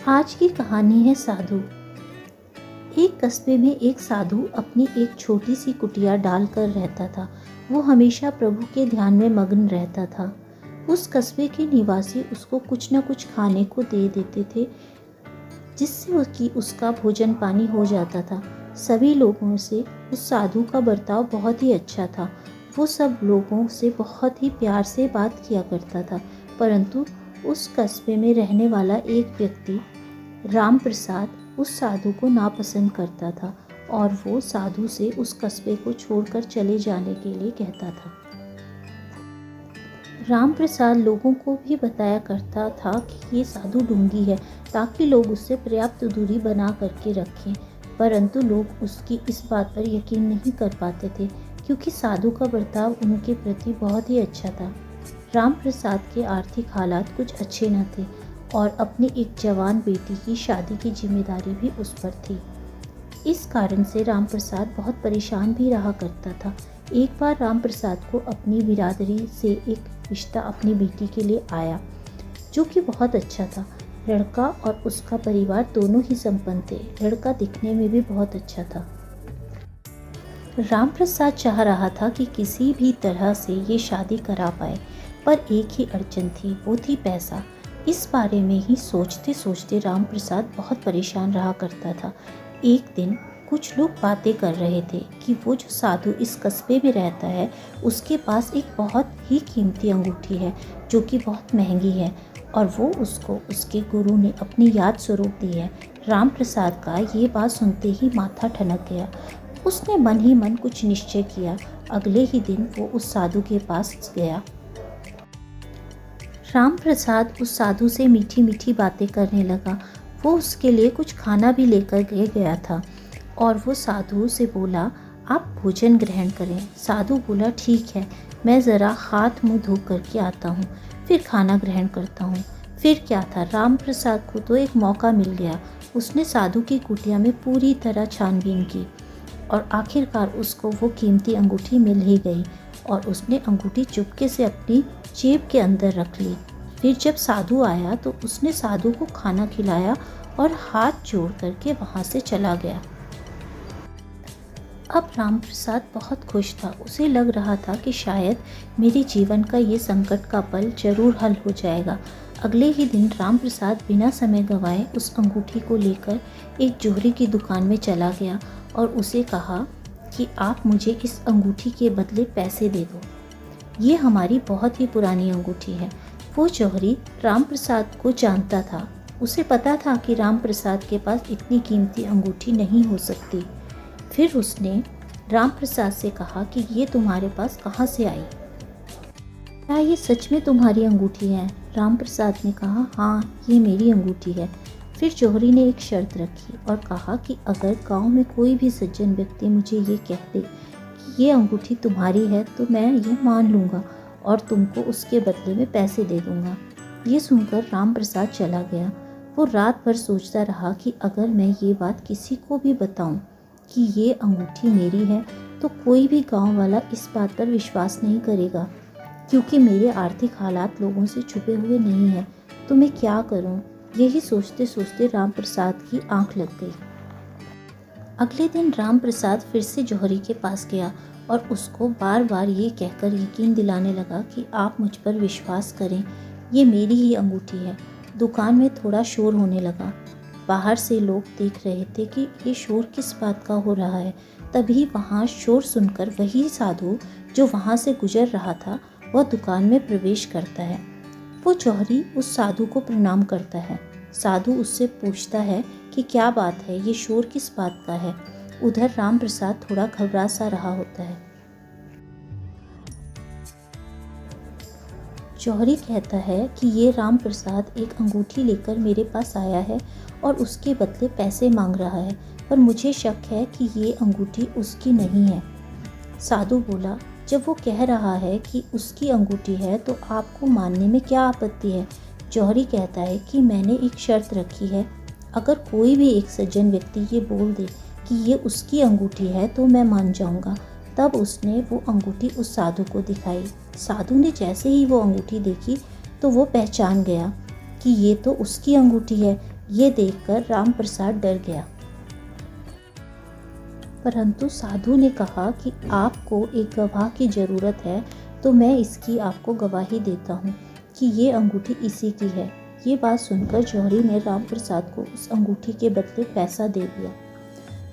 आज की कहानी है साधु। एक कस्बे में एक साधु अपनी एक छोटी सी कुटिया डालकर रहता था। वो हमेशा प्रभु के ध्यान में मग्न रहता था। उस कस्बे के निवासी उसको कुछ न कुछ खाने को दे देते थे, जिससे उसका भोजन पानी हो जाता था। सभी लोगों से उस साधु का बर्ताव बहुत ही अच्छा था। वो सब लोगों से बहुत ही प्यार से बात किया करता था। परंतु उस कस्बे में रहने वाला एक व्यक्ति, राम प्रसाद, उस साधु को नापसंद करता था और वो साधु से उस कस्बे को छोड़कर चले जाने के लिए कहता था। राम प्रसाद लोगों को भी बताया करता था कि ये साधु ढोंगी है, ताकि लोग उससे पर्याप्त दूरी बना करके रखें। परंतु लोग उसकी इस बात पर यकीन नहीं कर पाते थे, क्योंकि साधु का बर्ताव उनके प्रति बहुत ही अच्छा था। राम प्रसाद के आर्थिक हालात कुछ अच्छे न थे और अपनी एक जवान बेटी की शादी की जिम्मेदारी भी उस पर थी। इस कारण से राम प्रसाद बहुत परेशान भी रहा करता था। एक बार राम प्रसाद को अपनी बिरादरी से एक रिश्ता अपनी बेटी के लिए आया, जो कि बहुत अच्छा था। लड़का और उसका परिवार दोनों ही संपन्न थे। लड़का दिखने में भी बहुत अच्छा था। राम प्रसाद चाह रहा था कि किसी भी तरह से ये शादी करा पाए, पर एक ही अड़चन थी, वो थी पैसा। इस बारे में ही सोचते सोचते राम प्रसाद बहुत परेशान रहा करता था। एक दिन कुछ लोग बातें कर रहे थे कि वो जो साधु इस कस्बे में रहता है, उसके पास एक बहुत ही कीमती अंगूठी है, जो कि बहुत महंगी है, और वो उसको उसके गुरु ने अपनी याद स्वरूप दी है। राम प्रसाद का ये बात सुनते ही माथा ठनक गया। उसने मन ही मन कुछ निश्चय किया। अगले ही दिन वो उस साधु के पास गया। राम प्रसाद उस साधु से मीठी मीठी बातें करने लगा। वो उसके लिए कुछ खाना भी लेकर गया था और वो साधु से बोला, आप भोजन ग्रहण करें। साधु बोला, ठीक है, मैं ज़रा हाथ मुंह धो करके आता हूँ, फिर खाना ग्रहण करता हूँ। फिर क्या था, राम प्रसाद को तो एक मौका मिल गया। उसने साधु की कुटिया में पूरी तरह छानबीन की और आखिरकार उसको वो कीमती अंगूठी मिल ही गई और उसने अंगूठी चुपके से अपनी जेब के अंदर रख ली। फिर जब साधु आया तो उसने साधु को खाना खिलाया और हाथ जोड़ करके वहाँ से चला गया। अब राम प्रसाद बहुत खुश था। उसे लग रहा था कि शायद मेरे जीवन का ये संकट का पल जरूर हल हो जाएगा। अगले ही दिन राम प्रसाद बिना समय गंवाए उस अंगूठी को लेकर एक जोहरी की दुकान में चला गया और उसे कहा कि आप मुझे इस अंगूठी के बदले पैसे दे दो। ये हमारी बहुत ही पुरानी अंगूठी है। वो जौहरी राम प्रसाद को जानता था। उसे पता था कि राम प्रसाद के पास इतनी कीमती अंगूठी नहीं हो सकती। फिर उसने राम प्रसाद से कहा कि ये तुम्हारे पास कहाँ से आई? क्या ये सच में तुम्हारी अंगूठी है? राम प्रसाद ने कहा, हाँ, ये मेरी अंगूठी है। फिर जौहरी ने एक शर्त रखी और कहा कि अगर गांव में कोई भी सज्जन व्यक्ति मुझे ये कह दे कि ये अंगूठी तुम्हारी है, तो मैं ये मान लूँगा और तुमको उसके बदले में पैसे दे दूँगा। ये सुनकर राम प्रसाद चला गया। वो रात भर सोचता रहा कि अगर मैं ये बात किसी को भी बताऊँ कि ये अंगूठी मेरी है, तो कोई भी गांव वाला इस बात पर विश्वास नहीं करेगा, क्योंकि मेरे आर्थिक हालात लोगों से छुपे हुए नहीं हैं। तो मैं क्या करूं? यही सोचते सोचते राम प्रसाद की आंख लग गई। अगले दिन राम प्रसाद फिर से जौहरी के पास गया और उसको बार बार ये कहकर यकीन दिलाने लगा कि आप मुझ पर विश्वास करें, ये मेरी ही अंगूठी है। दुकान में थोड़ा शोर होने लगा। बाहर से लोग देख रहे थे कि ये शोर किस बात का हो रहा है। तभी वहाँ शोर सुनकर वही साधु जो वहाँ से गुजर रहा था, वह दुकान में प्रवेश करता है। वो जौहरी उस साधु को प्रणाम करता है। साधु उससे पूछता है कि क्या बात है, ये शोर किस बात का है? उधर राम प्रसाद थोड़ा घबरा सा रहा होता है। जौहरी कहता है कि ये राम प्रसाद एक अंगूठी लेकर मेरे पास आया है और उसके बदले पैसे मांग रहा है, पर मुझे शक है कि ये अंगूठी उसकी नहीं है। साधु बोला, जब वो कह रहा है कि उसकी अंगूठी है तो आपको मानने में क्या आपत्ति है? जौहरी कहता है कि मैंने एक शर्त रखी है, अगर कोई भी एक सज्जन व्यक्ति ये बोल दे कि ये उसकी अंगूठी है तो मैं मान जाऊंगा। तब उसने वो अंगूठी उस साधु को दिखाई। साधु ने जैसे ही वो अंगूठी देखी तो वो पहचान गया कि ये तो उसकी अंगूठी है। ये देखकर राम प्रसाद डर गया। परंतु साधु ने कहा कि आपको एक गवाह की ज़रूरत है, तो मैं इसकी आपको गवाही देता हूँ कि ये अंगूठी इसी की है। ये बात सुनकर जौहरी ने राम प्रसाद को उस अंगूठी के बदले पैसा दे दिया।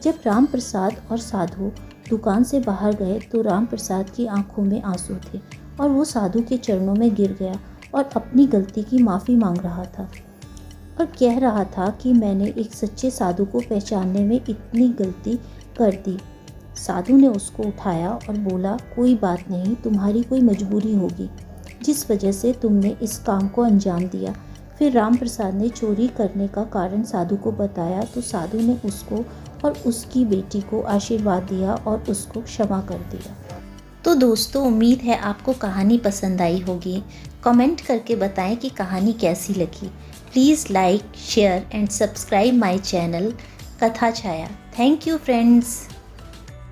जब राम प्रसाद और साधु दुकान से बाहर गए तो राम प्रसाद की आंखों में आंसू थे और वो साधु के चरणों में गिर गया और अपनी गलती की माफ़ी मांग रहा था और कह रहा था कि मैंने एक सच्चे साधु को पहचानने में इतनी गलती कर दी। साधु ने उसको उठाया और बोला, कोई बात नहीं, तुम्हारी कोई मजबूरी होगी जिस वजह से तुमने इस काम को अंजाम दिया। फिर राम प्रसाद ने चोरी करने का कारण साधु को बताया तो साधु ने उसको और उसकी बेटी को आशीर्वाद दिया और उसको क्षमा कर दिया। तो दोस्तों, उम्मीद है आपको कहानी पसंद आई होगी। कमेंट करके बताएं कि कहानी कैसी लगी। Please like, share and subscribe my channel कथा छाया। Thank you friends.